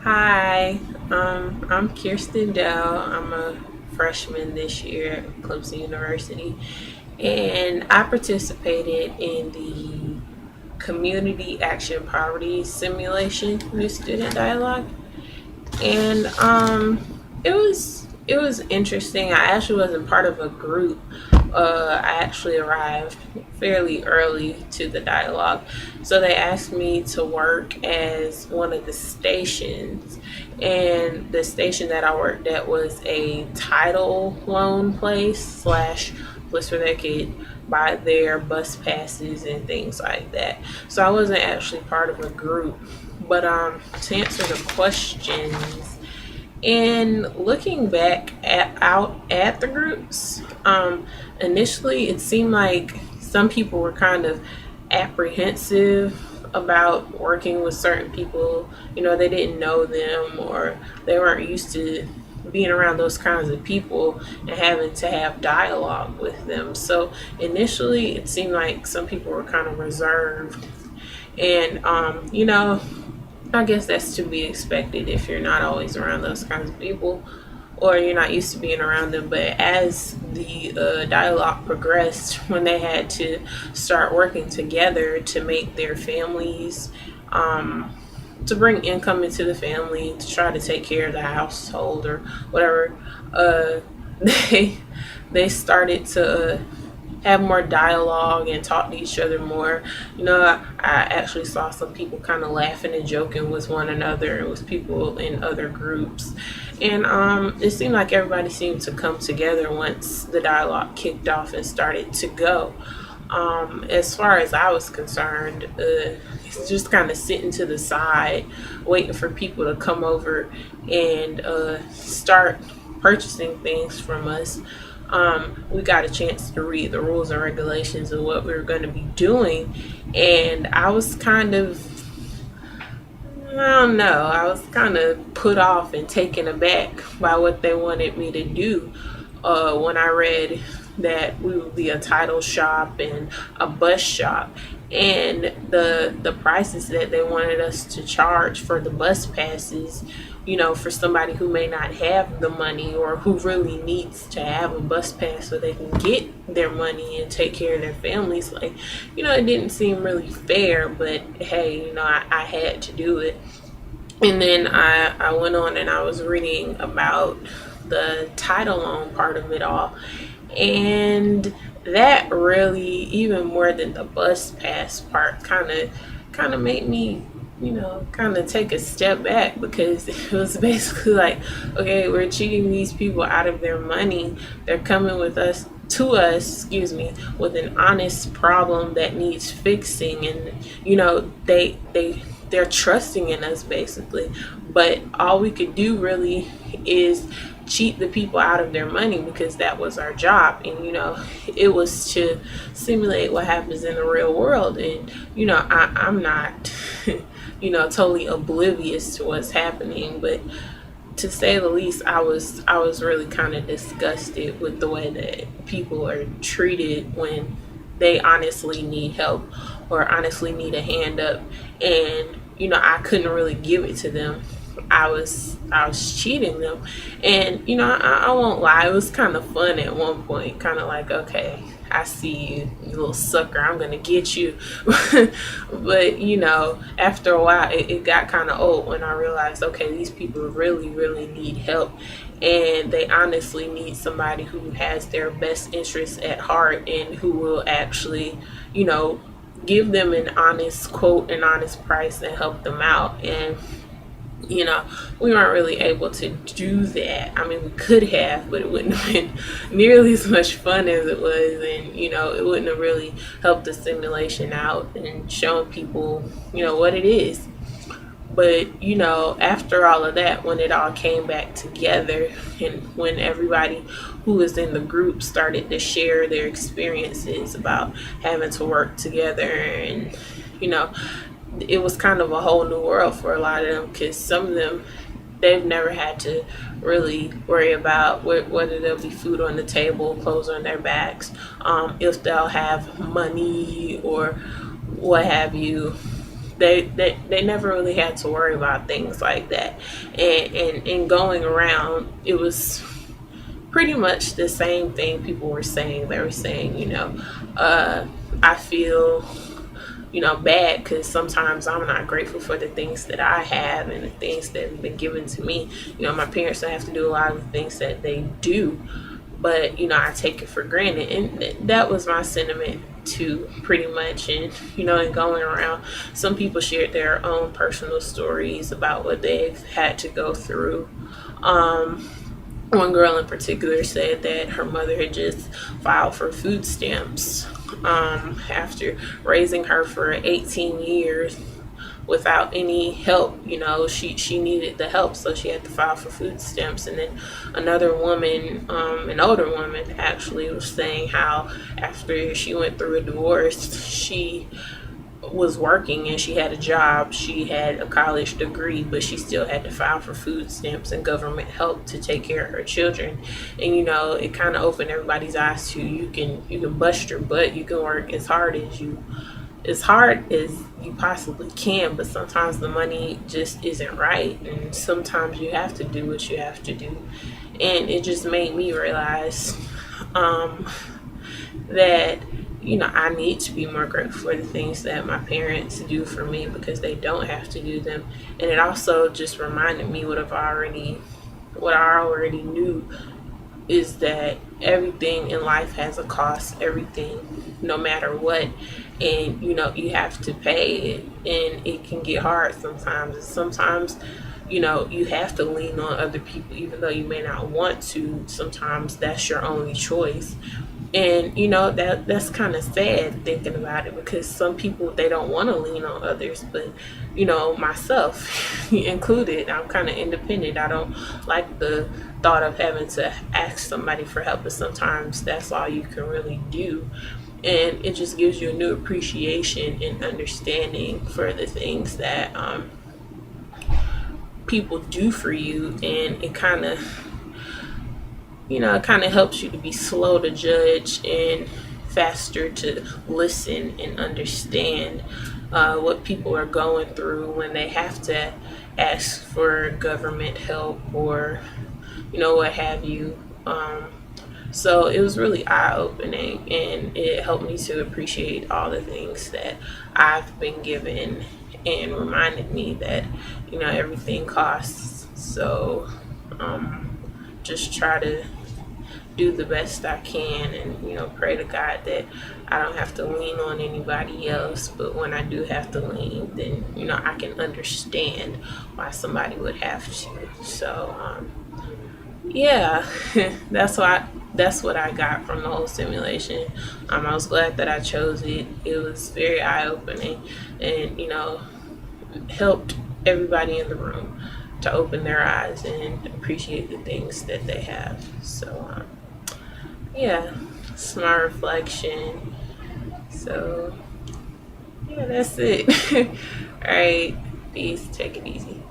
Hi, I'm Kirsten Dell. I'm a freshman this year at Clemson University, and I participated in the Community Action Poverty Simulation New Student Dialogue, and it was interesting. I actually wasn't part of a group. I actually arrived fairly early to the dialogue, so they asked me to work as one of the stations. And the station that I worked at was a title loan place slash place where they could buy their bus passes and things like that. So I wasn't actually part of a group, but to answer the questions, and looking back at the groups, initially it seemed like some people were kind of apprehensive about working with certain people. They didn't know them, or they weren't used to being around those kinds of people and having to have dialogue with them. So initially it seemed like some people were kind of reserved, and I guess that's to be expected if you're not always around those kinds of people, or you're not used to being around them. But as the dialogue progressed, when they had to start working together to make their families, to bring income into the family, to try to take care of the household or whatever, uh, they they started to have more dialogue and talk to each other more. I actually saw some people kind of laughing and joking with one another. It was people in other groups. And it seemed like everybody seemed to come together once the dialogue kicked off and started to go. As far as I was concerned, it's just kind of sitting to the side, waiting for people to come over and start purchasing things from us. We got a chance to read the rules and regulations of what we were going to be doing, and I was kind of, I don't know, I was kind of put off and taken aback by what they wanted me to do when I read that we would be a title shop and a bus shop, and the prices that they wanted us to charge for the bus passes. For somebody who may not have the money, or who really needs to have a bus pass so they can get their money and take care of their families, like, it didn't seem really fair, but hey, I had to do it. And then I went on and I was reading about the title loan part of it all. And that really, even more than the bus pass part, kind of made me, kind of take a step back, because it was basically like, okay, we're cheating these people out of their money. They're coming to us, excuse me, with an honest problem that needs fixing, and they're trusting in us basically. But all we could do really is cheat the people out of their money, because that was our job. And it was to simulate what happens in the real world. And I'm not totally oblivious to what's happening, but to say the least, I was really kind of disgusted with the way that people are treated when they honestly need help, or honestly need a hand up. And I couldn't really give it to them. I was cheating them. And I won't lie, it was kind of fun at one point, kind of like, okay, I see you, you little sucker, I'm gonna get you. But after a while, it got kind of old when I realized, okay, these people really really need help, and they honestly need somebody who has their best interests at heart, and who will actually you know give them an honest quote, an honest price, and help them out. And we weren't really able to do that. I mean, we could have, but it wouldn't have been nearly as much fun as it was. And, it wouldn't have really helped the simulation out and shown people, what it is. But, after all of that, when it all came back together, and when everybody who was in the group started to share their experiences about having to work together, and, you know, it was kind of a whole new world for a lot of them, because some of them, they've never had to really worry about whether there'll be food on the table, clothes on their backs, if they'll have money or what have you. they never really had to worry about things like that. And going around, it was pretty much the same thing people were saying. They were saying, I feel, bad because sometimes I'm not grateful for the things that I have and the things that have been given to me. My parents don't have to do a lot of the things that they do, but I take it for granted. And that was my sentiment too, pretty much. And and going around, some people shared their own personal stories about what they've had to go through. One girl in particular said that her mother had just filed for food stamps after raising her for 18 years without any help. She needed the help, so she had to file for food stamps. And then another woman, an older woman actually, was saying how after she went through a divorce, she was working and she had a job, she had a college degree, but she still had to file for food stamps and government help to take care of her children. And it kind of opened everybody's eyes to, you can bust your butt, you can work as hard as you possibly can, but sometimes the money just isn't right, and sometimes you have to do what you have to do. And it just made me realize that I need to be more grateful for the things that my parents do for me, because they don't have to do them. And it also just reminded me what I already knew, is that everything in life has a cost, everything, no matter what. And you have to pay it, and it can get hard sometimes. And sometimes you have to lean on other people even though you may not want to. Sometimes that's your only choice. And that's kind of sad thinking about it, because some people, they don't want to lean on others. But myself included, I'm kind of independent. I don't like the thought of having to ask somebody for help, but sometimes that's all you can really do. And it just gives you a new appreciation and understanding for the things that people do for you. And it kind of helps you to be slow to judge and faster to listen and understand what people are going through when they have to ask for government help, or what have you. So it was really eye-opening, and it helped me to appreciate all the things that I've been given, and reminded me that everything costs. So just try to do the best I can, and pray to God that I don't have to lean on anybody else. But when I do have to lean, then I can understand why somebody would have to. So yeah, that's what I got from the whole simulation. I was glad that I chose it. It was very eye-opening, and helped everybody in the room to open their eyes and appreciate the things that they have. So yeah, it's my reflection. So yeah, that's it. All right, peace. Take it easy.